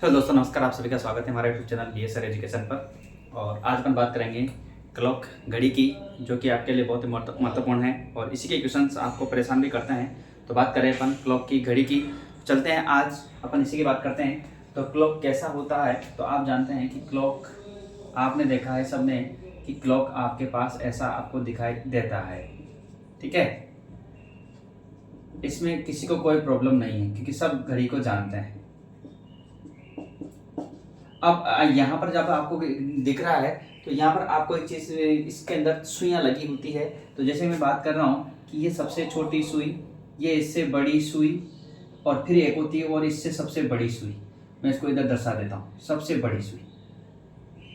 Hello दोस्तों, नमस्कार। आप सभी का स्वागत है हमारे यूट्यूब चैनल BSR एजुकेशन पर। और आज अपन बात करेंगे क्लॉक घड़ी की, जो कि आपके लिए बहुत ही महत्वपूर्ण है और इसी के क्वेश्चंस आपको परेशान भी करते हैं। तो बात करें अपन क्लॉक की घड़ी की, चलते हैं आज अपन इसी की बात करते हैं। तो क्लॉक कैसा होता है, तो आप जानते हैं कि क्लॉक आपने देखा है सबने कि क्लॉक आपके पास ऐसा आपको दिखाई देता है। ठीक है, इसमें किसी को कोई प्रॉब्लम नहीं है क्योंकि सब घड़ी को जानते हैं। अब यहाँ पर जब आपको दिख रहा है तो यहाँ पर आपको एक चीज़, इसके अंदर सुइयाँ लगी होती है। तो जैसे मैं बात कर रहा हूँ कि ये सबसे छोटी सुई, ये इससे बड़ी सुई, और फिर एक होती है और इससे सबसे बड़ी सुई। मैं इसको इधर दर्शा देता हूँ। सबसे बड़ी सुई,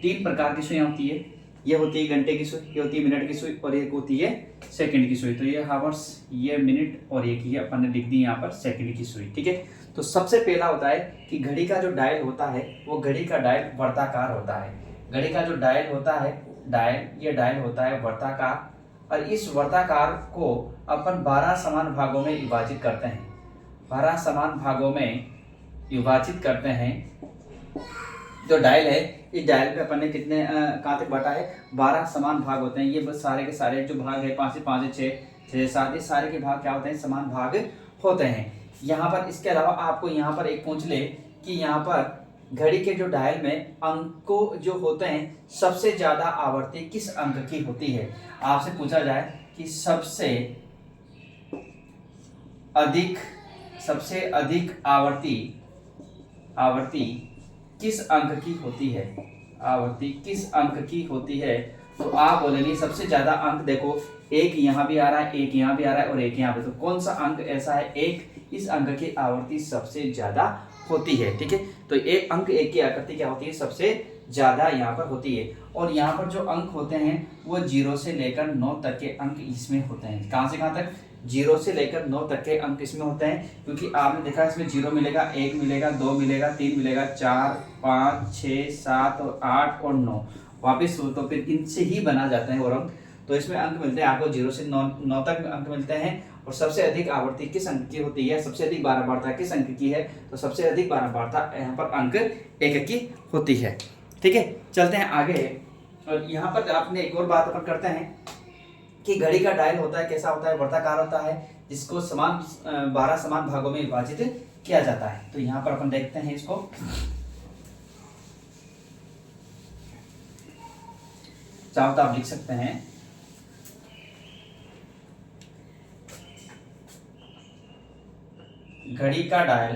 तीन प्रकार की सुइयाँ होती है। ये होती है घंटे की सुई, ये होती है मिनट की सुई, और एक होती है सेकंड की सुई। तो ये हावर्स, ये मिनट, और एक ही अपन ने लिख दी यहाँ पर सेकंड की सुई। ठीक है, तो सबसे पहला होता है कि घड़ी का जो डायल होता है वो घड़ी का डायल वर्ताकार होता है। घड़ी का जो डायल होता है, ये डायल होता है वर्ताकार, और इस वर्ताकार को अपन 12 समान भागों में विभाजित करते हैं। 12 समान भागों में विभाजित करते हैं। जो डायल है, इस डायल पे अपन ने कितने कहाँ तक बांटा है, 12 समान भाग होते हैं। ये बस सारे के सारे जो भाग है, 5 से 5 है, 6 7, ये सारे के भाग क्या होते हैं, समान भाग होते हैं। यहाँ पर इसके अलावा आपको यहाँ पर एक पूछ ले कि यहाँ पर घड़ी के जो डायल में अंकों जो होते हैं, सबसे ज्यादा आवर्ती किस अंक की होती है। आपसे पूछा जाए कि सबसे अधिक आवर्ती किस अंक की होती है, आवर्ती किस अंक की होती है, तो आप बोलेंगे सबसे ज्यादा अंक। देखो, एक यहाँ भी आ रहा है, एक यहाँ भी आ रहा है, और एक यहाँ पे, तो कौन सा अंक ऐसा है, एक, इस अंक की आवर्ती सबसे ज्यादा होती है। ठीक है, तो एक अंक, एक की आकृति क्या होती है, सबसे ज्यादा यहाँ पर होती है। और यहाँ पर जो अंक होते हैं वो 0 से लेकर 9 तक के अंक इसमें होते हैं। कहाँ से कहाँ तक, 0 से लेकर 9 तक के अंक इसमें होते हैं। क्योंकि आपने देखा इसमें 0 मिलेगा, 1 मिलेगा, 2 मिलेगा, 3 मिलेगा, 4 5 6 7 और 8 और 9 वापिस, तो फिर इनसे ही बना जाते हैं और अंक। तो इसमें अंक मिलते हैं आपको 0 से 9 तक अंक मिलते हैं। और सबसे अधिक आवर्ती किस अंक की होती है, सबसे अधिक बारंबारता किस अंक की है, तो सबसे अधिक बारंबारता यहाँ पर अंक 1 की होती है। ठीक है, चलते हैं आगे। और यहाँ पर आपने एक और बात अपन करते हैं कि घड़ी का डायल होता है, कैसा होता है, वर्ताकार होता है, जिसको 12 समान भागों में विभाजित किया जाता है। तो यहाँ पर अपन देखते हैं इसको, चाहो तो आप लिख सकते हैं। घड़ी का डायल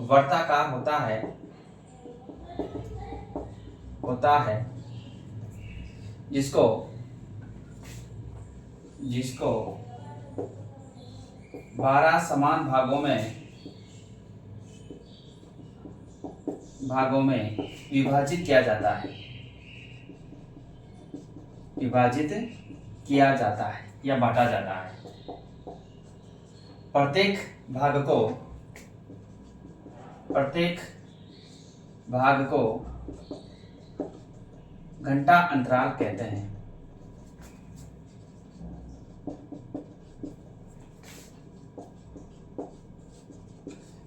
वर्ताकार होता है, जिसको 12 समान भागों में विभाजित किया जाता है, या बांटा जाता है। प्रत्येक भाग को घंटा अंतराल कहते हैं।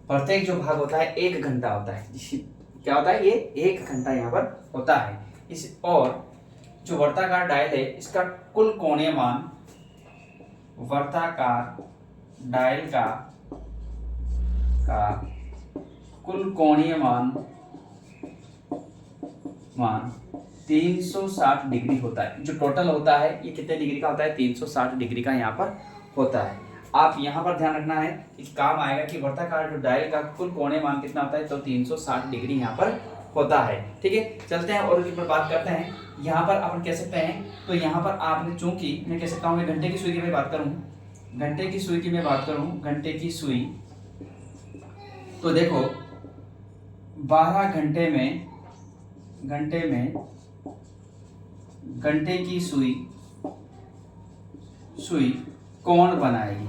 प्रत्येक जो भाग होता है 1 घंटा होता है। क्या होता है, ये 1 घंटा यहाँ पर होता है। इस और जो वर्ताकार डायल है, इसका कुल कोणीय मान, वर्ताकार डायल का कुल कोणीय मान 360 डिग्री होता है। जो टोटल होता है ये कितने डिग्री का होता है, 360 डिग्री का यहाँ पर होता है। आप यहाँ पर ध्यान रखना है कि काम आएगा कि वर्ताकार जो डायल का कुल कोणीय मान कितना होता है, तो 360 डिग्री यहाँ पर होता है। ठीक है, चलते हैं और पर बात करते हैं। यहाँ पर अपन कह सकते हैं, तो यहाँ पर आपने, चूंकि मैं कह सकता हूँ, मैं घंटे की सुई की मैं बात करूँ, घंटे की सुई, तो देखो 12 घंटे में घंटे की सुई कौन बनाएगी।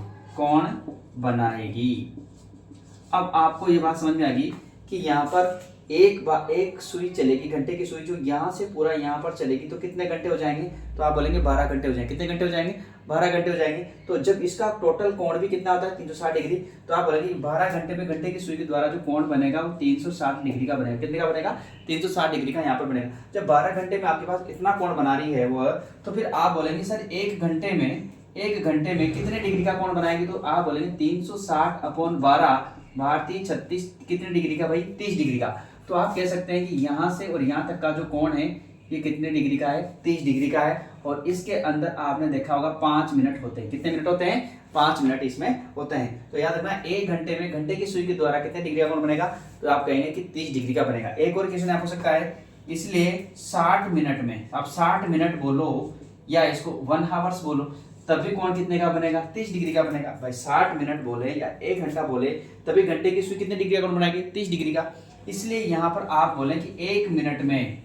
अब आपको ये बात समझ में आ गई कि यहाँ पर एक सुई चलेगी, घंटे की सुई जो यहाँ से पूरा यहाँ पर चलेगी, तो कितने घंटे हो जाएंगे, तो आप बोलेंगे 12 घंटे हो जाएंगे। कितने घंटे हो जाएंगे, 12 घंटे हो जाएंगे। तो जब इसका टोटल कोण भी कितना होता है 360 डिग्री, तो आप बोलेंगे 12 घंटे में घंटे की सुई के द्वारा जो कोण बनेगा वो 360 डिग्री का बनेगा। कितने का बनेगा? 360 डिग्री का यहाँ पर बनेगा। जब 12 घंटे में आपके पास इतना कोण बना रही है वो, तो फिर आप बोलेंगे सर एक घंटे में कितने डिग्री का कोण बनाएगी? तो आप बोलेंगे 360/12 भारतीय 36 कितने डिग्री का भाई? 30 डिग्री का। तो आप कह सकते हैं कि यहाँ से और यहाँ तक का जो कोण है ये कितने डिग्री का है? 30 डिग्री का है। और इसके अंदर आपने देखा होगा 5 मिनट होते हैं। कितने मिनट होते हैं? 5 मिनट इसमें होते हैं। तो याद रखना एक घंटे में घंटे की सुई के द्वारा कितने डिग्री का कोण बनेगा? तो आप कहेंगे कि 30 डिग्री का बनेगा। एक और क्वेश्चन हो सकता है, इसलिए 60 मिनट में, आप 60 मिनट बोलो या इसको 1 आवर्स बोलो, तब भी कोण कितने का बनेगा? 30 डिग्री का बनेगा। भाई 60 मिनट बोले या 1 घंटा बोले तभी घंटे की सुई कितने डिग्री का कोण बनाएगी? 30 डिग्री का। इसलिए यहां पर आप बोले कि 1 मिनट में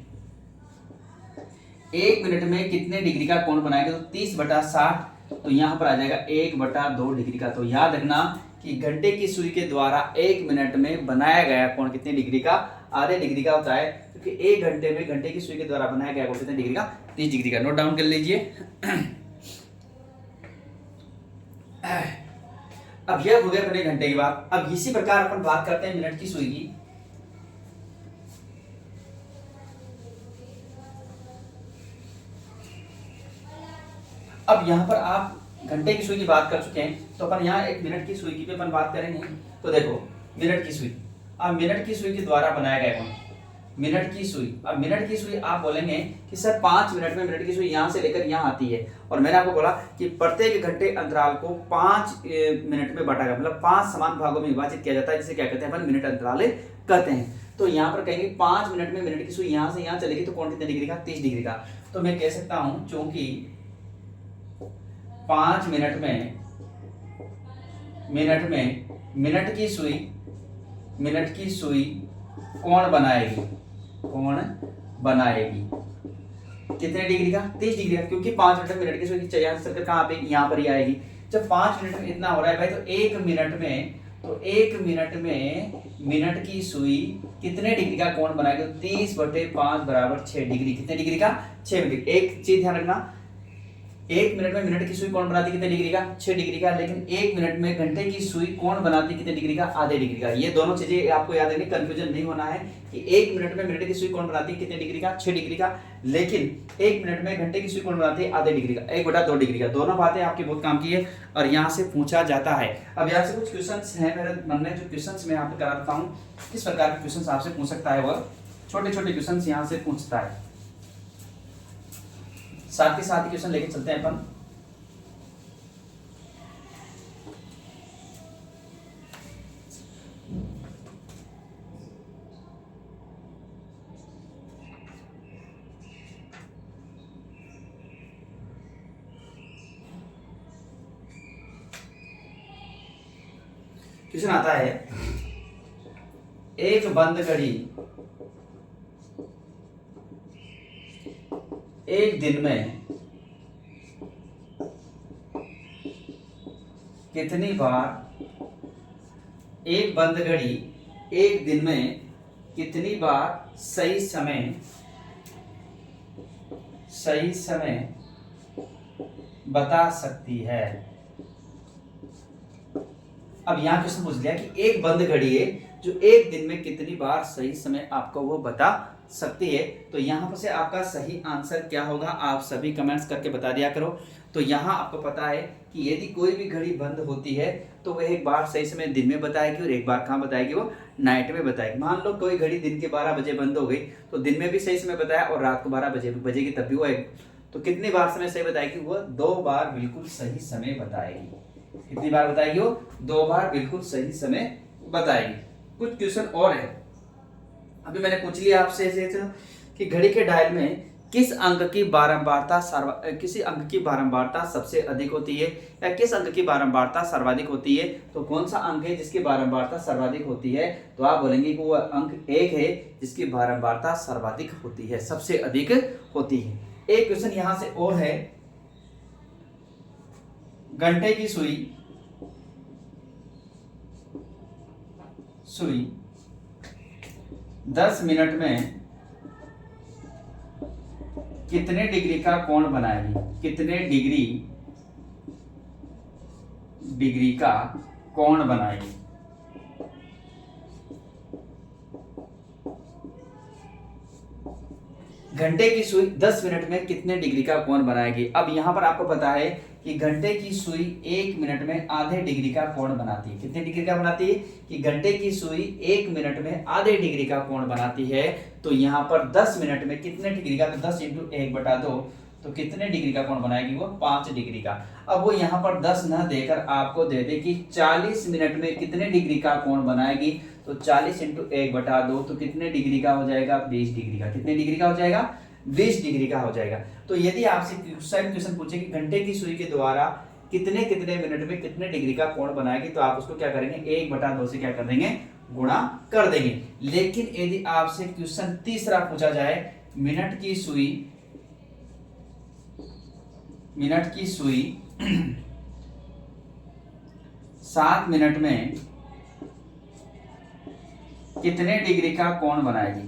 कितने डिग्री का कोण बनाएंगे? तो 30/60, तो यहां पर आ जाएगा 1/2 डिग्री का। तो याद रखना कि घंटे की सुई के द्वारा 1 मिनट में बनाया गया कोण कितने डिग्री का? आधे डिग्री का होता है, क्योंकि 1 घंटे में घंटे की सुई के द्वारा बनाया गया कोण कितने डिग्री का? 30 डिग्री का। नोट डाउन कर लीजिए। अब यह हो गया अपने घंटे की बात। अब इसी प्रकार अपन बात करते हैं मिनट की सुई की। अब यहां पर आप घंटे की सुई की बात कर चुके हैं, तो अपन यहां एक मिनट की सुई की भी अपन बात करेंगे। तो देखो मिनट की सुई, अब मिनट की सुई के द्वारा बनाया गया कोण मिनट की सुई। अब मिनट की सुई आप बोलेंगे कि सर 5 मिनट में मिनट की सुई यहां से लेकर यहां आती है, और मैंने आपको बोला कि प्रत्येक घंटे अंतराल को 5 मिनट में बांटा गया, मतलब 5 समान भागों में विभाजित किया जाता है, जिसे क्या कहते हैं अपन? मिनट अंतराल कहते हैं। तो यहाँ पर कहेंगे 5 मिनट में मिनट की सुई यहां से यहां चलेगी, तो कोण कितने डिग्री का? 30 डिग्री का। तो मैं कह सकता हूं चूंकि 5 मिनट में मिनट की सुई कोण बनाएगी कितने डिग्री का? 30 डिग्री का, क्योंकि 5 मिनट में मिनट की सुई यहाँ से चलकर कहाँ पे? यहाँ पर ही आएगी। जब 5 मिनट में इतना हो रहा है भाई, तो 1 मिनट में मिनट की सुई कितने डिग्री का कोण बनाएगी? तो 30/5 बराबर 6 डिग्री। कितने डिग्री का? 6 डिग्री। एक चीज ध्यान रखना, 1 मिनट में मिनट की सुई कोण बनाती कितने डिग्री का? 6 डिग्री का। लेकिन 1 मिनट में घंटे की सुई कोण बनाती कितने डिग्री का? आधे डिग्री का। ये दोनों चीजें आपको याद रखनी, कंफ्यूजन नहीं होना है कि 1 मिनट में मिनट की सुई कोण बनाती है कितने डिग्री का? 6 डिग्री का। लेकिन 1 मिनट में घंटे की सुई कोण बनाती है आधे डिग्री का, 1/2 डिग्री का। दोनों बातें आपकी बहुत काम की है और यहाँ से पूछा जाता है। अब यहाँ से कुछ क्वेश्चन है मेरे मन में, जो क्वेश्चन मैं आपको करा देता हूँ किस प्रकार के क्वेश्चन आपसे पूछ सकता है। वह छोटे छोटे क्वेश्चन यहाँ से पूछता है, साथ ही क्वेश्चन लेके चलते हैं अपन। क्वेश्चन आता है, एक बंद घड़ी एक दिन में कितनी बार, एक बंद घड़ी एक दिन में कितनी बार सही समय बता सकती है? अब यहाँ क्वेश्चन पूछ लिया कि एक बंद घड़ी है जो एक दिन में कितनी बार सही समय आपको वो बता सकती है। तो यहाँ पर से आपका सही आंसर क्या होगा, आप सभी कमेंट्स करके बता दिया करो। तो यहाँ आपको पता है कि यदि कोई भी घड़ी बंद होती है तो वह एक बार सही समय दिन में बताएगी और एक बार कहाँ बताएगी? वो नाइट में बताएगी। मान लो कोई घड़ी दिन के 12 बजे बंद हो गई, तो दिन में भी सही समय बताया और रात को 12 बजे बजेगी तब भी वो तो कितनी बार समय सही बताएगी? वो 2 बार बिल्कुल सही समय बताएगी। कितनी बार बताएगी? वो 2 बार बिल्कुल सही समय बताएगी। कुछ क्वेश्चन और है, अभी मैंने पूछ लिया आपसे कि घड़ी के डायल में किस अंक की बारंबारता सबसे अधिक होती है, या किस अंक की बारंबारता सर्वाधिक होती है? तो कौन सा अंक है जिसकी बारंबारता सर्वाधिक होती है? तो आप बोलेंगे कि वो अंक 1 है जिसकी बारंबारता सर्वाधिक होती है, सबसे अधिक होती है। एक क्वेश्चन यहां से और है, घंटे की सुई 10 मिनट में कितने डिग्री का कोण बनाएगी? कितने डिग्री डिग्री का कोण बनाएगी। घंटे की सुई 10 मिनट में कितने डिग्री का कोण बनाएगी। अब यहाँ पर आपको पता है कि घंटे की सुई 1 मिनट में आधे डिग्री का कोण बनाती है। कितने डिग्री का बनाती है कि घंटे की सुई 1 मिनट में आधे डिग्री का कोण बनाती है। तो यहाँ पर 10 मिनट में कितने डिग्री का, तो 10 इंटू 1/2, तो कितने डिग्री का कोण बनाएगी वो 5 डिग्री का। अब वो यहाँ पर 10 न देकर आपको दे दे कि 40 मिनट में कितने डिग्री का कोण बनाएगी, तो 40 इंटू 1/2, तो कितने डिग्री का हो जाएगा 20 डिग्री का। कितने डिग्री का हो जाएगा 20 डिग्री का हो जाएगा। तो यदि आपसे क्वेश्चन पूछे कि घंटे की सुई के द्वारा कितने कितने मिनट में कितने डिग्री का कोण बनाएगी, तो आप उसको क्या करेंगे 1/2 से क्या कर देंगे गुणा कर देंगे। लेकिन यदि आपसे क्वेश्चन तीसरा पूछा जाए मिनट की सुई 7 मिनट में कितने डिग्री का कोण बनाएगी।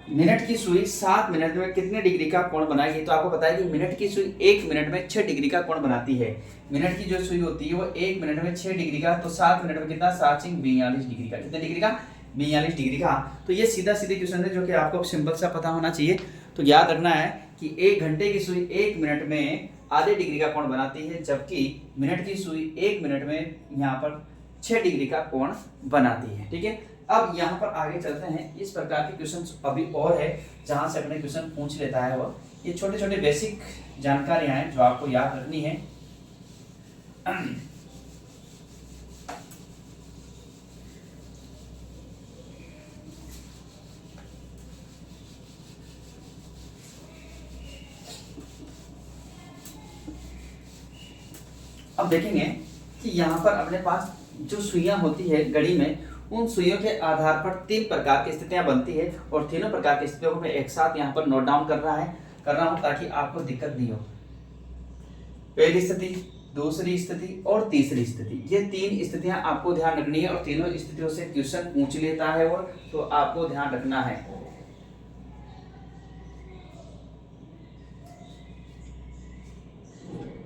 मिनट की सुई 7 मिनट में कितने डिग्री का कोण बनाएगी, तो आपको पता है कि मिनट की सुई 1 मिनट में 6 डिग्री का कोण बनाती है। मिनट की जो सुई होती है वो 1 मिनट में 6 डिग्री का, तो 7 मिनट में कितना 7 42 डिग्री का। कितने डिग्री का 42 डिग्री का। तो ये सीधा सीधे क्वेश्चन है जो कि आपको सिंपल सा पता होना चाहिए। तो याद रखना है कि 1 घंटे की सुई 1 मिनट में आधे डिग्री का कोण बनाती है, जबकि मिनट की सुई 1 मिनट में यहाँ पर 6 डिग्री का कोण बनाती है। ठीक है, अब यहाँ पर आगे चलते हैं। इस प्रकार के क्वेश्चंस अभी और है जहां से अपने क्वेश्चन पूछ लेता है वो। ये छोटे छोटे बेसिक जानकारियां हैं जो आपको याद रखनी है। अब देखेंगे कि यहाँ पर अपने पास जो सुइयां होती है घड़ी में, उन सुइयों के आधार पर 3 प्रकार की स्थितियां बनती है और तीनों प्रकार की स्थितियों को मैं एक साथ यहाँ पर नोट डाउन कर रहा हूँ ताकि आपको दिक्कत नहीं हो। पहली स्थिति, दूसरी स्थिति और तीसरी स्थिति, ये 3 स्थितियां आपको ध्यान रखनी है और तीनों स्थितियों से क्वेश्चन पूछ लेता है वो, तो आपको ध्यान रखना है।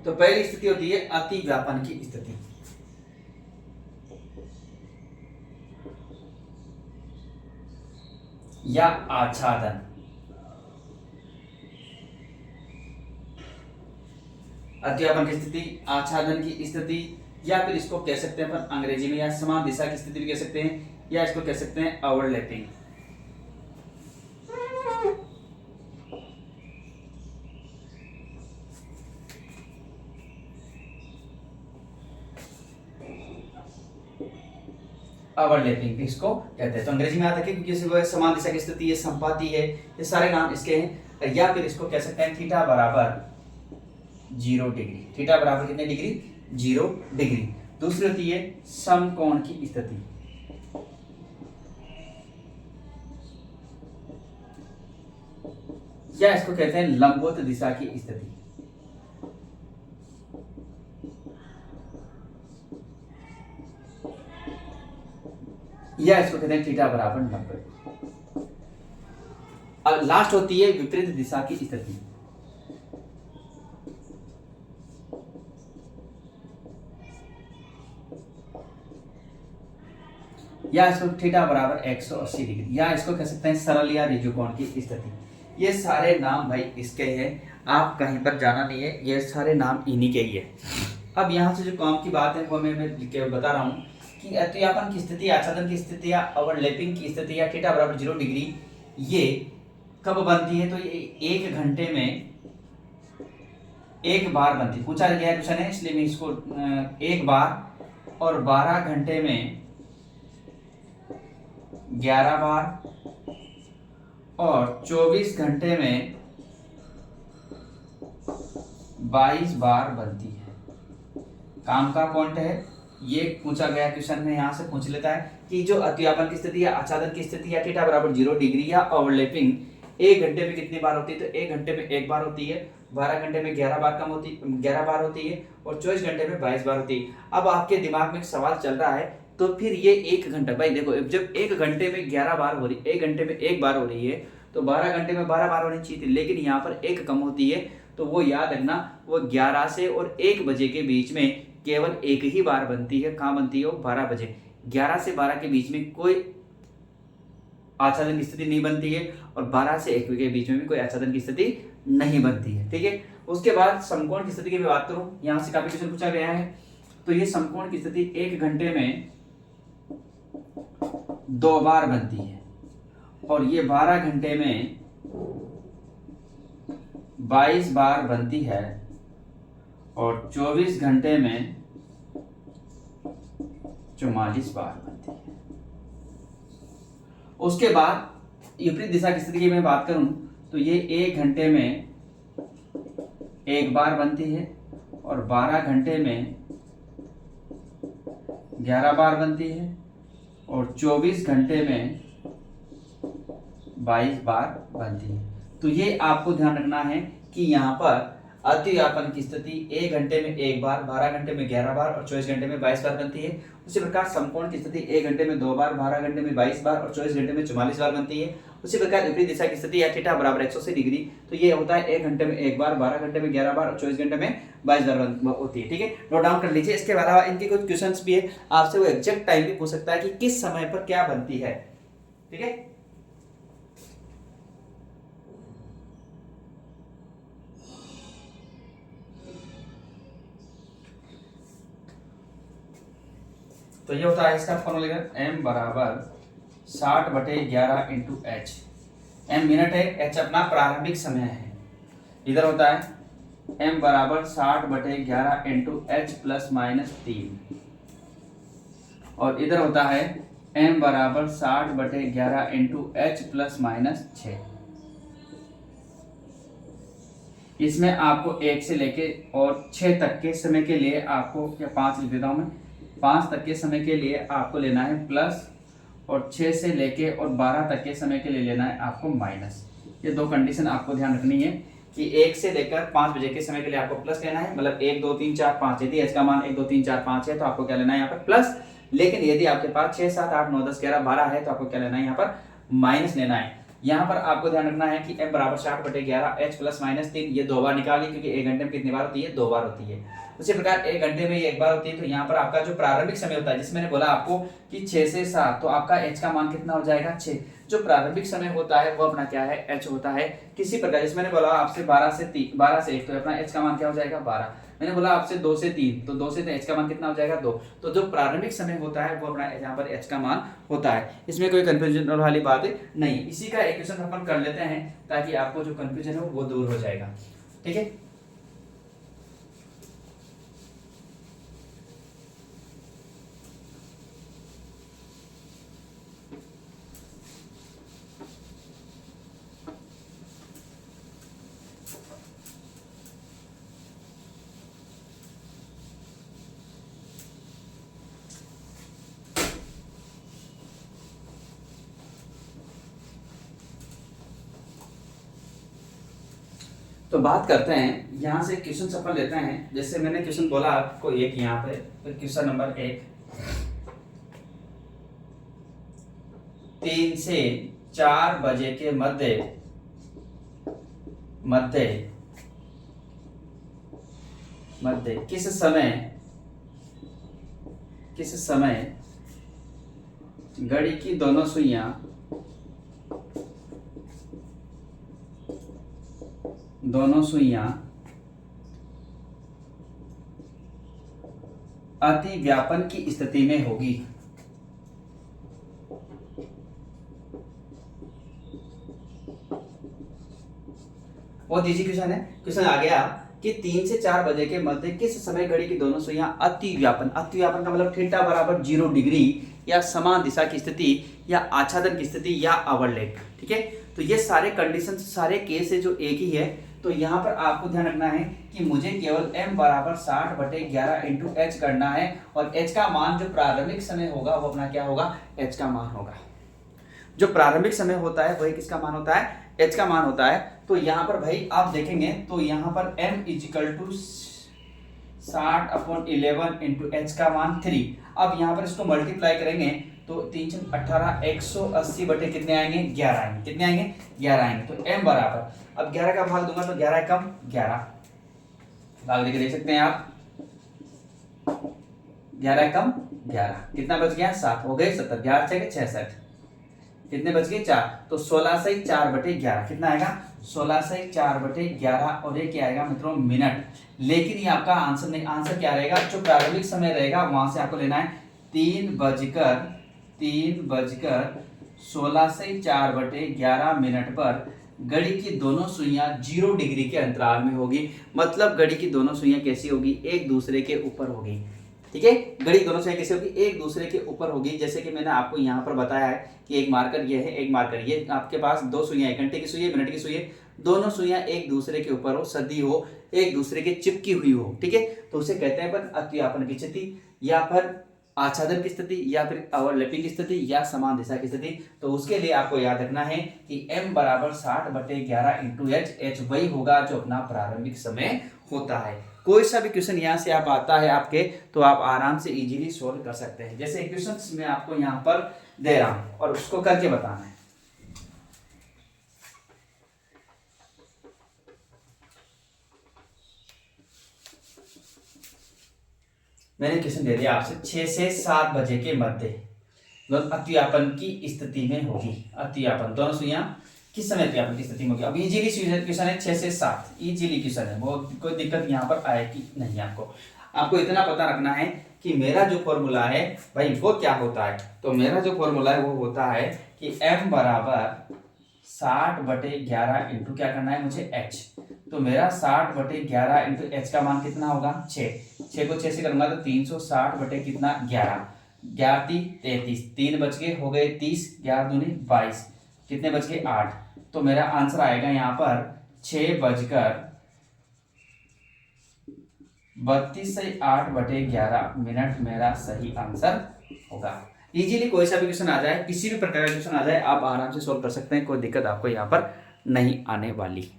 तो पहली स्थिति होती है अति व्यापन की स्थिति। या आच्छादन। अतिव्यापन की स्थिति, आच्छादन की स्थिति, या फिर इसको कह सकते हैं अपन अंग्रेजी में या समान दिशा की स्थिति भी कह सकते हैं, या इसको कह सकते हैं ओवरलैपिंग। ओवरलैपिंग इसको कहते हैं। तो अंग्रेजी में आता है क्योंकि वो समान दिशा की स्थिति है, संपाती है, ये सारे नाम इसके हैं। या फिर इसको कह सकते हैं थीटा बराबर 0 डिग्री। थीटा बराबर कितने डिग्री 0 डिग्री। दूसरी होती है समकोण की स्थिति। या इसको कहते हैं लंबवत दिशा की स्थिति। या इसको कहते हैं थीटा बराबर 90। और लास्ट होती है विपरीत दिशा की स्थिति। या इसको थीटा बराबर 180 डिग्री, या इसको कह सकते हैं सरल या ऋजुकोण की स्थिति। ये सारे नाम भाई इसके हैं, आप कहीं पर जाना नहीं है, ये सारे नाम इन्हीं के ही है। अब यहाँ से जो काम की बात है वो मैं बता रहा हूँ कि अतिव्यापन की स्थिति, आच्छादन की स्थिति या ओवरलैपिंग की स्थिति या थीटा बराबर 0 डिग्री ये कब बनती है, तो ये 1 घंटे में एक बार बनती है। पूछा गया क्वेश्चन है इसलिए मैं इसको एक बार, और 12 घंटे में 11 बार, और 24 घंटे में 22 बार बनती है। काम का पॉइंट है ये, पूछा गया क्वेश्चन में यहाँ से पूछ लेता है कि जो अतिव्यापन की स्थिति या आच्छादन की स्थिति या थीटा बराबर 0 डिग्री या ओवरलैपिंग 1 घंटे में कितनी बार होती है, तो 1 घंटे में 1 बार होती है, 12 घंटे में 11 बार होती है, और 24 घंटे में 22 बार होती है। अब आपके दिमाग में एक सवाल चल रहा है, तो फिर ये 1 घंटा, भाई देखो जब 1 घंटे में 11 बार हो रही है, 1 घंटे में 1 बार हो रही है, तो 12 घंटे में 12 बार होनी चाहिए थी, लेकिन यहाँ पर 1 कम होती है, तो वो याद रखना, वो 11 से और 1 बजे के बीच में केवल एक ही बार बनती है। कहाँ बनती है? वो 12 बजे। 11 से 12 के बीच में कोई आच्छादन की स्थिति नहीं बनती है और 12 से 1 के बीच में भी कोई आच्छादन की स्थिति नहीं बनती है। ठीक है, उसके बाद समकोण की स्थिति की मैं बात करूं, यहां से काफी क्वेश्चन पूछा गया है। तो ये समकोण की स्थिति 1 घंटे में 2 बार बनती है और ये 12 घंटे में 22 बार बनती है और 24 घंटे में 44 बार बनती है। उसके बाद विपरीत दिशा की स्थिति की मैं बात करूं तो ये 1 घंटे में 1 बार बनती है और 12 घंटे में 11 बार बनती है और 24 घंटे में 22 बार बनती है। तो ये आपको ध्यान रखना है कि यहाँ पर अतिव्यापन की स्थिति 1 घंटे में 1 बार, 12 घंटे में 11 बार और 24 घंटे में 22 बार बनती है। उसी प्रकार समकोण की स्थिति 1 घंटे में 2 बार, 12 घंटे में 22 बार और 24 घंटे में 44 बार बनती है। उसी प्रकार विपरीत दिशा की स्थिति या थीटा बराबर 180 डिग्री, तो ये होता है 1 घंटे में 1 बार, 12 घंटे में 11 बार और 24 घंटे में 22 बार होती है। ठीक है, नोट डाउन कर लीजिए। इसके अलावा इनके कुछ क्वेश्चंस भी है, आपसे वो एग्जैक्ट टाइम भी पूछ सकता है कि किस समय पर क्या बनती है। ठीक है, तो ये होता है इसका फॉर्मूला m बराबर 60/11 इंटू एच। m मिनट है, h अपना प्रारंभिक समय है। इधर होता है m बराबर 60/11 इंटू एच प्लस माइनस 3 और इधर होता है m बराबर 60/11 इंटू एच प्लस माइनस 6। इसमें आपको 1 से लेके और 6 तक के समय के लिए आपको, या 5 लिख देता हूं मैं, 5 तक के समय के लिए आपको लेना है प्लस और 6 से लेके और 12 तक के समय के लिए लेना है आपको माइनस। ये दो कंडीशन आपको ध्यान रखनी है कि 1 से लेकर 5 बजे के समय के लिए आपको प्लस लेना है, मतलब 1 2 3 4 5। यदि एच का मान 1 2 3 4 5 है तो आपको क्या लेना है यहाँ पर प्लस, लेकिन यदि आपके पास 6 7 8 9 10 11 12 है तो आपको क्या लेना है यहाँ पर माइनस लेना है। यहाँ पर आपको ध्यान रखना है कि m बराबर 60/11 h प्लस माइनस 3, ये 2 बार निकालिए क्योंकि 1 घंटे में कितनी बार होती है? 2 बार होती है। उसी प्रकार 1 घंटे में ये 1 बार होती है। तो यहाँ पर आपका जो प्रारंभिक समय होता है, जिसमें मैंने बोला आपको कि 6 से 7, तो आपका h का मान कितना हो जाएगा? 6। जो प्रारंभिक समय होता है वो अपना क्या है? h होता है। किसी प्रकार जिसमें मैंने बोला आपसे 12 से 1 तो अपना h का मान क्या हो जाएगा? 12। मैंने बोला आपसे 2 से 3, तो 2 से h का मान कितना हो जाएगा? 2। तो जो प्रारंभिक समय होता है वो अपना यहाँ पर h का मान होता है। इसमें कोई कंफ्यूजन वाली बात नहीं। इसी का इक्वेशन अपन कर लेते हैं ताकि आपको जो कंफ्यूजन है वो दूर हो जाएगा। ठीक है, तो बात करते हैं यहाँ से क्वेश्चन अपन लेते हैं। जैसे मैंने क्वेश्चन बोला आपको एक यहाँ पे, तो क्वेश्चन नंबर 1, 3 से 4 बजे के मध्य किस समय घड़ी की दोनों सुइयां अति व्यापन की स्थिति में होगी। बहुत इजी क्वेश्चन है। क्वेश्चन आ गया कि 3 से 4 बजे के मध्य किस समय घड़ी की दोनों सुइयां अति व्यापन का मतलब थीटा बराबर 0 डिग्री या समान दिशा की स्थिति या आच्छादन की स्थिति या अवरलैप। ठीक है, तो ये सारे कंडीशन, सारे केस है जो एक ही है। तो यहाँ पर आपको ध्यान रखना है कि मुझे केवल m बराबर 60/11 इंटू एच करना है और h का मान जो प्रारंभिक समय होगा वो अपना क्या होगा? h का मान होगा। जो प्रारंभिक समय होता है वही किसका मान होता है? h का मान होता है। तो यहाँ पर भाई आप देखेंगे तो यहाँ पर m = 60/11 इंटू एच का मान 3। अब यहाँ पर इसको मल्टीप्लाई करेंगे तो 3 6 18, 180 बटे कितने आएंगे, 11 आएंगे। कितने आएंगे, 11 आएंगे। तो m बराबर, अब 11 का भाग दूंगा तो 11 कम 11, भाग देके देख सकते हैं आप, 11 कम 11 कितना बच गया, 7 हो गए 70, 11 6 66, कितने बच गए 4, तो 16 से 4 बटे 11 कितना आएगा, 16 से 4 बटे 11, और ये क्या आएगा मित्रों, मिनट। लेकिन ये आपका आंसर नहीं, आंसर क्या रहेगा, जो प्रारंभिक समय रहेगा वहां से आपको लेना है 3 बजकर 16 से 4 बटे 11 मिनट पर घड़ी की दोनों सुइयां 0 डिग्री के अंतराल में होगी। मतलब घड़ी की दोनों सुइयां कैसी होगी, एक दूसरे के ऊपर होगी। ठीक है, घड़ी दोनों सुइयां कैसे होगी, एक दूसरे के ऊपर होगी। जैसे कि मैंने आपको यहाँ पर बताया है कि एक मार्कर ये है, एक मार्कर ये, आपके पास दो सुइयां, 1 घंटे की सुई है, मिनट की सुई है, दोनों सुइयां एक दूसरे के ऊपर हो, सदी हो, एक दूसरे के चिपकी हुई हो। ठीक है, तो उसे कहते हैं अपन अतिव्यापन की स्थिति, या फिर आच्छादन की स्थिति, या फिर ओवरलैपिंग की स्थिति, या समान दिशा की स्थिति। तो उसके लिए आपको याद रखना है कि m बराबर 60 बटे 11 इंटू एच, एच वही होगा जो अपना प्रारंभिक समय होता है। कोई सा भी क्वेश्चन यहाँ से आप आता है आपके, तो आप आराम से इजीली सोल्व कर सकते हैं। जैसे क्वेश्चन मैं आपको यहाँ पर दे रहा हूं और उसको करके बताना है। मैंने क्वेश्चन दे दिया आपसे, 6 से 7 बजे के मध्य अतिव्यापन की स्थिति में होगी। अतिव्यापन, दोनों सुइयां किस समय अतिव्यापन की स्थिति में होगी। अब इजीली क्वेश्चन है, 6 से 7 इजीली क्वेश्चन है, बहुत कोई दिक्कत यहाँ पर आएगी नहीं। आपको इतना पता रखना है कि मेरा जो फॉर्मूला है भाई वो क्या होता है। तो मेरा जो फॉर्मूला है वो होता है कि m बराबर 60 बटे 11 इंटू क्या करना है मुझे, h। तो मेरा 60 बटे 11 इंटू h का मान कितना होगा, 6 को 6 से करूंगा तो 360 बटे कितना, 11, 11 33, 3 बच गए, हो गए 30, 11 दूनी 22, कितने बच गए 8। तो मेरा आंसर आएगा यहाँ पर 6:32 से 8 बटे 11 मिनट मेरा सही आंसर होगा। इजीली कोई सा भी क्वेश्चन आ जाए, किसी भी प्रकार का क्वेश्चन आ जाए, आप आराम से सोल्व कर सकते हैं, कोई दिक्कत आपको यहाँ पर नहीं आने वाली।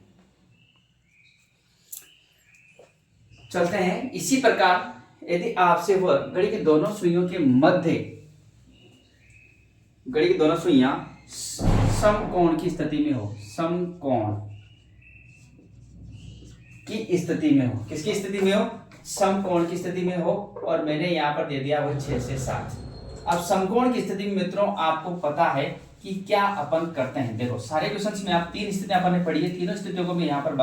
चलते हैं इसी प्रकार, यदि आपसे वह घड़ी की दोनों सुइयों के मध्य, घड़ी की दोनों सुइयां समकोण की स्थिति में हो, समकोण की स्थिति में हो, किसकी स्थिति में हो, समकोण की स्थिति में हो, और मैंने यहां पर दे दिया वो 6 से 7। अब समकोण की स्थिति में मित्रों आपको पता है कि क्या अपन करते हैं। देखो सारे क्वेश्चंस में आप 3 स्थितियां अपन ने पढ़ी है, तीनों स्थितियों को मैं यहाँ पर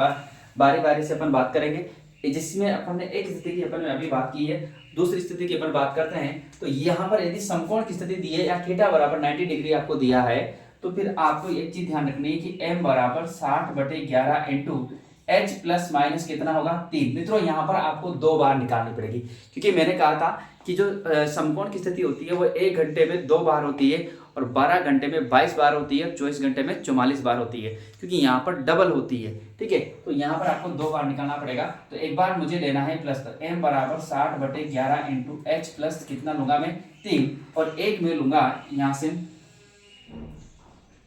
बारी बारी से अपन बात करेंगे। जिसमें अपन ने एक स्थिति की अपन ने अभी बात की है, दूसरी स्थिति की अपन बात करते हैं। तो यहाँ पर यदि समकोण की स्थिति दी है या थीटा बराबर 90 डिग्री आपको दिया है, तो फिर आपको एक चीज ध्यान रखनी है कि m बराबर 60 बटे 11 इंटू h प्लस माइनस कितना होगा, 3। मित्रों यहाँ पर आपको 2 बार निकालनी पड़ेगी, क्योंकि मैंने कहा था कि जो समकोण की स्थिति होती है वो 1 घंटे में 2 बार होती है, और 12 घंटे में 22 बार होती है, 24 घंटे में 44 बार होती है, क्योंकि यहाँ पर डबल होती है। ठीक है, तो यहाँ पर आपको 2 बार निकालना पड़ेगा। तो एक बार मुझे लेना है प्लस, तो m बराबर 60 बटे 11 इंटू एच प्लस कितना लूंगा मैं, 3, और एक में लूंगा यहाँ से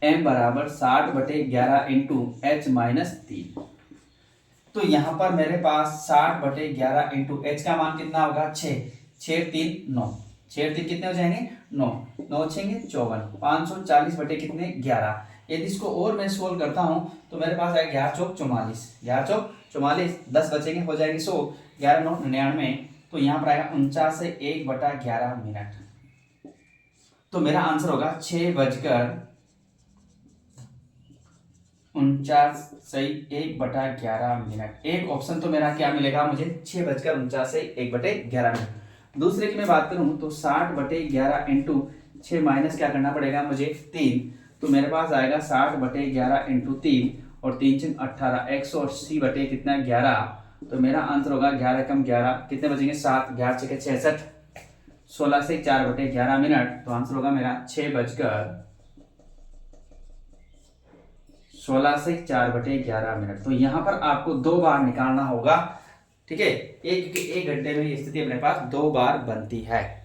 m बराबर 60 बटे 11 इंटू एच माइनस 3। तो यहाँ पर मेरे पास 60 बटे 11 इंटू एच का मान कितना होगा, 6, 6 3 9, 6 3 कितने हो जाएंगे 9, 9 6 54, 540 बटे कितने 11। यदि इसको और मैं सोल्व करता हूँ तो मेरे पास आएगा 11 चौक 44, 11 चौक 44, 10 बचेंगे, हो जाएंगे 100, 11 9 99। तो यहाँ पर आएगा 49 से 1 बटा 11 मिनट। तो मेरा आंसर होगा 6:49 सही 1 बटा 11 मिनट। एक ऑप्शन तो मेरा क्या मिलेगा मुझे, 6:49 से 1 बटे 11 मिनट। दूसरे की मैं बात करूं तो 60 बटे 11 इंटू 6 माइनस क्या करना पड़ेगा मुझे 3। तो मेरे पास आएगा 60 बटे 11 इंटू 3, और 3 6 18, 180 बटे कितना 11। तो मेरा आंसर होगा 11 कम 11, कितने बचेंगे 7, 11 6 66, 16 से 4 बटे 11 मिनट। तो आंसर होगा मेरा 6:16 से 4 बटे 11 मिनट। तो यहाँ पर आपको 2 बार निकालना होगा। ठीक है, एक घंटे में ये स्थिति अपने पास 2 बार बनती है।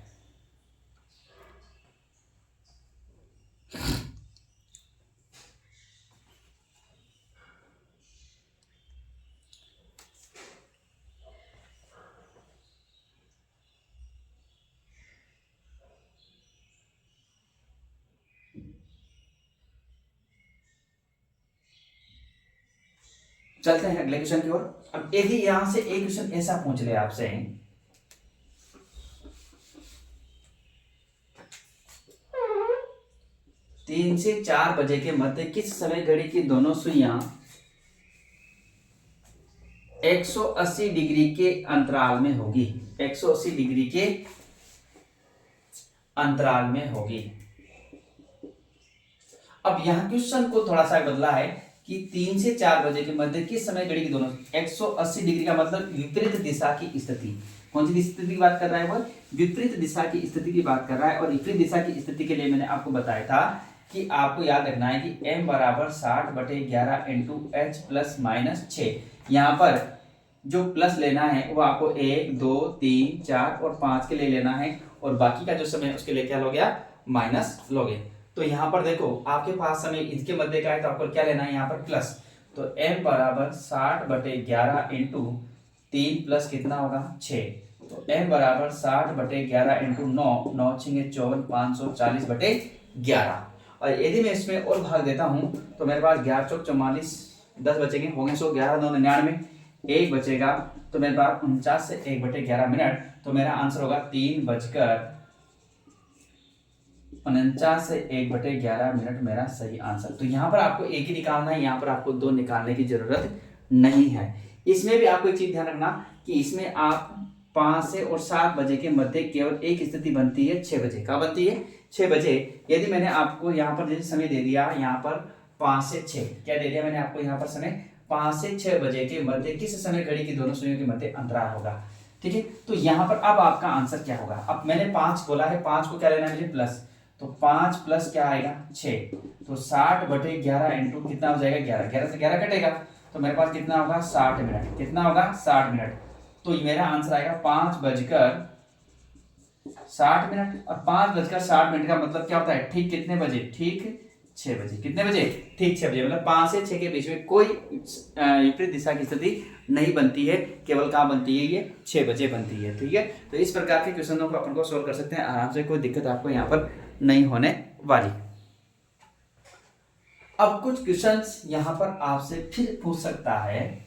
चलते हैं अगले क्वेश्चन की ओर। अब यदि यहां से एक क्वेश्चन ऐसा पूछ ले आपसे, 3 से 4 बजे के मध्य किस समय घड़ी की दोनों सुइयां 180 डिग्री के अंतराल में होगी, 180 डिग्री के अंतराल में होगी। अब यहां क्वेश्चन को थोड़ा सा बदला है कि 3 से 4 बजे के मध्य किस समय घड़ी की दोनों 180 डिग्री का मतलब विपरीत दिशा की स्थिति। कौन सी स्थिति की बात कर रहा है वो? विपरीत दिशा की स्थिति की बात कर रहा है। और विपरीत दिशा की स्थिति के लिए मैंने आपको बताया था कि आपको याद रखना है कि m बराबर 60/11 इंटू एच प्लस माइनस 6। यहाँ पर जो प्लस लेना है वो आपको 1, 2, 3, 4 और 5 के लिए लेना है, और बाकी का जो समय है उसके लिए क्या लोगे आप? माइनस लोगे। तो यहाँ पर देखो आपके पास समय इनके मध्य का है, तो आपको क्या लेना है यहाँ पर? प्लस। तो m बराबर 60/11 इंटू 3 प्लस कितना होगा? 6। तो m बराबर 60/11 इंटू 9, 9 6 54, 540/11। और यदि मैं इसमें और भाग देता हूँ तो मेरे पास 11 चौक 44, 10 बचेंगे, होंगे 100, 11 9 99, 1 बचेगा। तो मेरे पास 49 से 1/11 मिनट। तो मेरा आंसर होगा 3:49 से 1/11 मिनट मेरा सही आंसर। तो यहाँ पर आपको एक ही निकालना है, यहाँ पर आपको 2 निकालने की जरूरत नहीं है। इसमें भी आपको एक चीज ध्यान रखना कि इसमें आप 5 से और 7 बजे के मध्य केवल एक स्थिति बनती है 6 बजे। कहाँ बनती है? 6 बजे। यदि मैंने आपको यहाँ पर जैसे समय दे दिया, यहाँ पर 5 से 6, क्या दे दिया मैंने आपको यहाँ पर समय? 5 से 6 बजे के मध्य किस समय घड़ी की दोनों सुइयों के मध्य अंतराल होगा। ठीक है, तो यहाँ पर अब आपका आंसर क्या होगा? अब मैंने 5 बोला है, 5 को क्या लेना है मुझे? प्लस। तो 5 प्लस क्या आएगा? 6। तो 60/11 इंटू कितना हो जाएगा? 11। 11 से 11 कटेगा तो मेरे पास कितना होगा? 60 मिनट। कितना होगा? 60 मिनट। तो मेरा आंसर आएगा 5:60। और 5:60 का मतलब क्या होता है? ठीक कितने बजे? ठीक 6 बजे। कितने बजे? ठीक 6 बजे। मतलब 5 से 6 के बीच में कोई विपरीत दिशा की स्थिति नहीं बनती है, केवल कहाँ बनती है? ये 6 बजे बनती है। ठीक है, तो इस प्रकार के क्वेश्चनों को अपन को सोल्व कर सकते हैं आराम से, कोई दिक्कत आपको यहाँ पर नहीं होने वाली। अब कुछ क्वेश्चंस यहां पर आपसे फिर पूछ सकता है।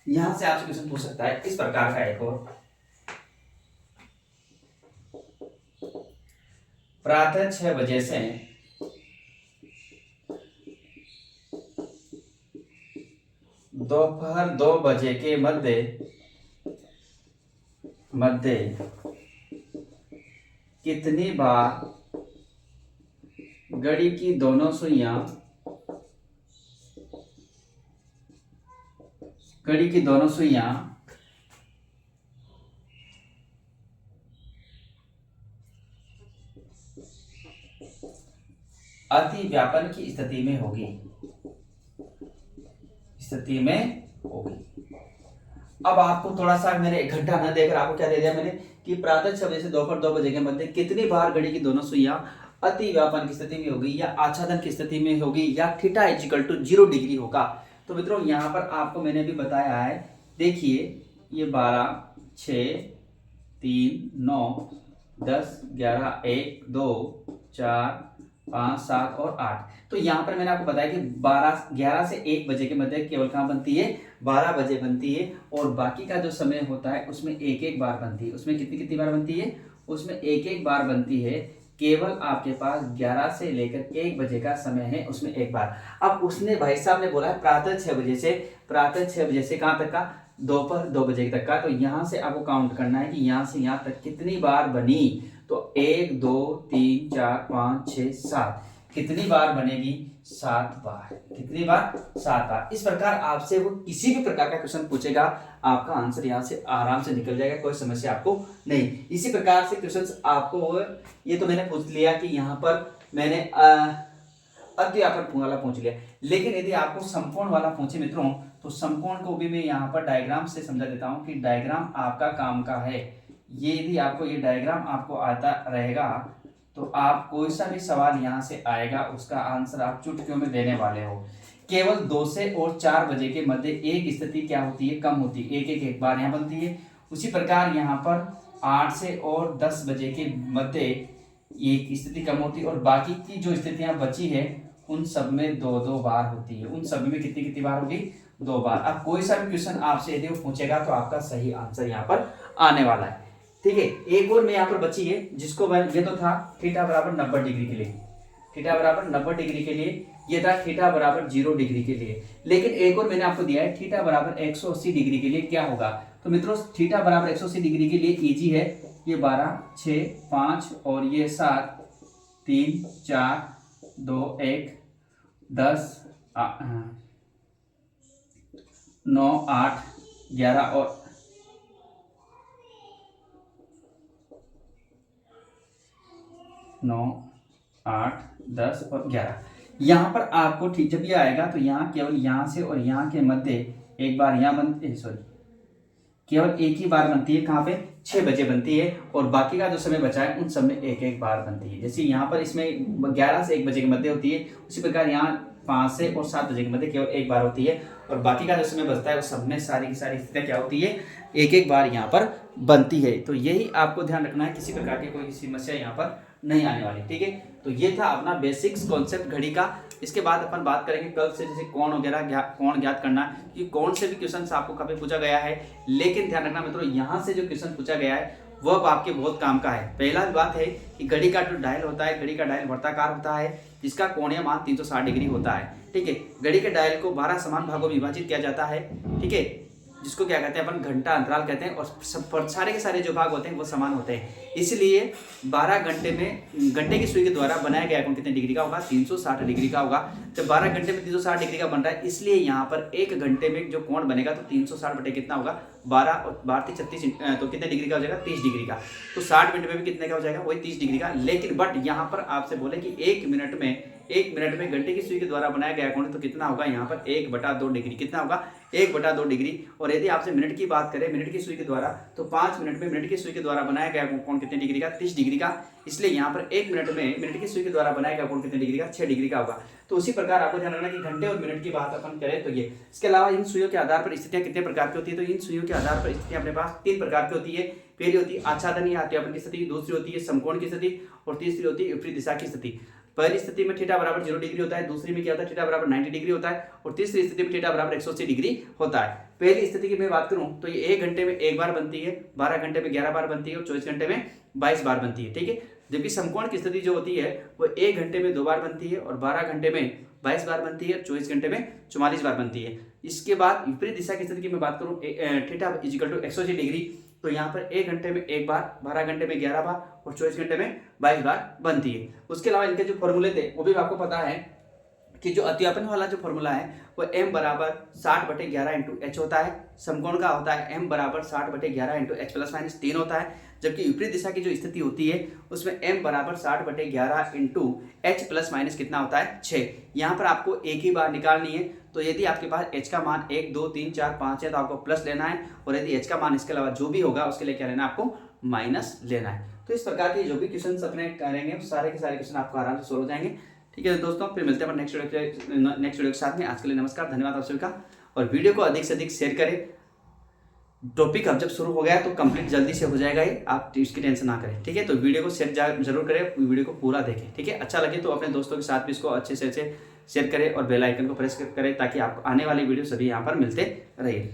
यहां से आपसे क्वेश्चन पूछ सकता है इस प्रकार का एक और। प्रातः 6 बजे से दोपहर 2 बजे के मध्य कितनी बार घड़ी की दोनों सुइयां अति व्यापन की स्थिति में होगी। अब आपको थोड़ा सा मेरे घंटा न देकर आपको क्या दे दिया मैंने कि प्रातः 6 बजे से दोपहर 2 बजे के मध्य कितनी बार घड़ी की दोनों सुइयां अति व्यापन की स्थिति में होगी, या आच्छादन की स्थिति में होगी, या थीटा = 0 डिग्री होगा। तो मित्रों यहाँ पर आपको मैंने भी बताया है, देखिए ये 12, 6, 3, 9, 10, 11, 1, 2, 4, 5, 7 और 8। तो यहाँ पर मैंने आपको बताया कि 11 से 1 बजे के मध्य केवल कहाँ बनती है? 12 बजे बनती है। और बाकी का जो समय होता है उसमें एक एक बार बनती है। उसमें कितनी बार बनती है? उसमें एक एक बार बनती है। केवल आपके पास 11 से लेकर 1 बजे का समय है, उसमें एक बार। अब उसने भाई साहब ने बोला है प्रातः 6 बजे से कहाँ तक का? दोपहर 2 बजे तक का। तो यहाँ से आपको काउंट करना है कि यहाँ से यहाँ तक कितनी बार बनी। तो 1, 2, 3, 4, 5, 6, 7 कितनी बार बनेगी? 7 बार। कितनी बार? 7 बार। इस प्रकार आपसे वो किसी भी प्रकार का क्वेश्चन पूछेगा, आपका आंसर यहाँ से आराम से निकल जाएगा, कोई समस्या आपको नहीं। इसी प्रकार से क्वेश्चंस आपको, ये तो मैंने पूछ लिया कि यहाँ पर मैंने अतिव्यापन वाला पूछ लिया, लेकिन यदि आपको समकोण वाला पूछे मित्रों, तो समकोण को भी मैं यहाँ पर डायग्राम से समझा देता हूँ कि डायग्राम आपका काम का है। ये यदि आपको ये डायग्राम आपको आता रहेगा तो आप कोई सा भी सवाल यहाँ से आएगा उसका आंसर आप चुटकियों में देने वाले हो। केवल 2 से और 4 बजे के मध्य एक स्थिति क्या होती है, कम होती है, एक बार यहाँ बनती है। उसी प्रकार यहाँ पर 8 से और 10 बजे के मध्य एक स्थिति कम होती है, और बाकी की जो स्थितियां बची है उन सब में 2-2 बार होती है। उन सभी में कितनी कितनी बार होगी, 2 बार। अब कोई सा भी क्वेश्चन आपसे यदि वो पूछेगा तो आपका सही आंसर यहाँ पर आने वाला है। ठीक है, एक और में यहाँ पर बची है जिसको मैं, ये तो था थीटा बराबर 90 डिग्री के लिए, थीटा बराबर 90 डिग्री के लिए, ये था थीटा बराबर 0 डिग्री के लिए। लेकिन एक और मैंने आपको दिया है थीटा बराबर 180 डिग्री के लिए क्या होगा। तो मित्रों थीटा बराबर 180 डिग्री के लिए इजी है, ये 12, 6, 5 और ये 7, 3, 4, 2, 1, 10, 9, 8, 11 और 9, 8, 10 और 11। यहाँ पर आपको ठीक जब ये आएगा तो यहाँ केवल यहाँ से और यहाँ के मध्य एक बार यहाँ बनती, सॉरी केवल एक ही बार बनती है, कहाँ पे, 6 बजे बनती है, और बाकी का जो समय बचा है उन सब में एक एक बार बनती है। जैसे यहाँ पर इसमें 11 से 1 बजे के मध्य होती है, उसी प्रकार यहाँ 5 से और 7 बजे के मध्य केवल एक बार होती है, और बाकी का जो समय बचता है उस सब में सारी की सारी स्थितियाँ क्या होती है, एक एक बार यहाँ पर बनती है। तो यही आपको ध्यान रखना है, किसी प्रकार की कोई समस्या यहाँ पर नहीं आने वाली। ठीक है, तो ये था अपना बेसिक्स कॉन्सेप्ट घड़ी का। इसके बाद अपन बात करेंगे कल से जैसे कोण वगैरह कोण ज्ञात करना, कि कोण से भी क्वेश्चन आपको काफी पूछा गया है। लेकिन ध्यान रखना मित्रों, यहाँ से जो क्वेश्चन पूछा गया है वो अब आपके बहुत काम का है। पहला बात है कि घड़ी का जो डायल होता है, घड़ी का डायल वर्ताकार होता है जिसका कोणीय मान 360 डिग्री होता है। ठीक है, घड़ी के डायल को 12 समान भागों में विभाजित किया जाता है। ठीक है, जिसको क्या कहते हैं अपन, घंटा अंतराल कहते हैं, और सारे के सारे जो भाग होते हैं वो समान होते हैं। इसलिए 12 घंटे में घंटे की सुई के द्वारा बनाया गया कोण कितने डिग्री का होगा, 360 डिग्री का होगा। जब 12 घंटे में 360 डिग्री का बन रहा है, इसलिए यहाँ पर 1 घंटे में जो कोण बनेगा तो 360 बटे कितना होगा, 12 और 12 36, तो कितने डिग्री का हो जाएगा, 30 डिग्री का। तो 60 मिनट में भी कितने का हो जाएगा, वही 30 डिग्री का। लेकिन बट यहाँ पर आपसे बोले कि 1 मिनट में घंटे की सुई के द्वारा बनाया गया कोण तो कितना होगा, यहाँ पर 1/2 डिग्री, कितना होगा, 1/2 डिग्री। और यदि आपसे मिनट की बात करें, मिनट की सुई के द्वारा, तो 5 मिनट में मिनट की सुई के द्वारा बनाया गया कोण कितने डिग्री का, 30 डिग्री का। इसलिए यहाँ पर 1 मिनट में मिनट की सुई के द्वारा बनाया गया कोण कितने डिग्री का, 6 डिग्री का होगा। तो उसी प्रकार आपको ध्यान रखना कि घंटे और मिनट की बात अपन करें तो ये। इसके अलावा इन सुइयों के आधार पर स्थितियां कितने प्रकार की होती है, तो इन सुइयों के आधार पर स्थितियां अपने पास 3 प्रकार की होती है। पहली होती है आच्छादन या अत्यापन की स्थिति, दूसरी होती है समकोण की स्थिति, और तीसरी होती है विपरीत दिशा की स्थिति। पहली स्थिति में थीटा बराबर 0 डिग्री होता है, दूसरी में क्या होता है, थीटा बराबर 90 डिग्री होता है, और तीसरी स्थिति में थीटा बराबर 180 डिग्री होता है। पहली स्थिति की मैं बात करूं तो ये 1 घंटे में 1 बार बनती है, 12 घंटे में 11 बार बनती है, और 24 घंटे में 22 बार बनती है। ठीक है, जबकि समकोण की स्थिति जो होती है वो 1 घंटे में 2 बार बनती है, और 12 घंटे में 22 बार बनती है, 24 घंटे में 44 बार बनती है। इसके बाद विपरीत दिशा की स्थिति की मैं बात करूं, थीटा इक्वल टू 180 डिग्री, तो यहाँ पर 1 घंटे में 1 बार, 12 घंटे में 11 बार, और 24 घंटे में 22 बार बनती है। उसके अलावा इनके जो फॉर्मूले थे वो भी आपको पता है कि जो अत्यापन वाला जो फॉर्मूला है वो m बराबर 60/11 इंटू एच होता है। समकोण का होता है m बराबर 60/11 इंटू एच प्लस माइनस 3 होता है। जबकि विपरीत दिशा की जो स्थिति होती है उसमें m बराबर 60/11 इंटू एच प्लस माइनस कितना होता है, 6। यहाँ पर आपको एक ही बार निकालनी है, तो यदि आपके पास h का मान 1, 2, 3, 4, 5 है तो आपको प्लस लेना है, और यदि h का मान इसके अलावा जो भी होगा उसके लिए क्या लेना है, आपको माइनस लेना है। तो इस प्रकार के जो भी क्वेश्चन अपने करेंगे सारे के सारे क्वेश्चन आपको आराम से सोल्व हो जाएंगे। ठीक है दोस्तों, फिर मिलते हैं नेक्स्ट वीडियो के साथ में। आज के लिए नमस्कार, धन्यवाद आप सभी का, और वीडियो को अधिक से अधिक शेयर करें। टॉपिक अब जब शुरू हो गया तो कंप्लीट जल्दी से हो जाएगा ये, आप इसकी टेंशन ना करें। ठीक है, तो वीडियो को शेयर जरूर करें, वीडियो को पूरा देखें। ठीक है, अच्छा लगे तो अपने दोस्तों के साथ भी इसको अच्छे से अच्छे शेयर करें, और बेल आइकन को प्रेस करें ताकि आपको आने वाली वीडियो सभी यहाँ पर मिलते रहिए।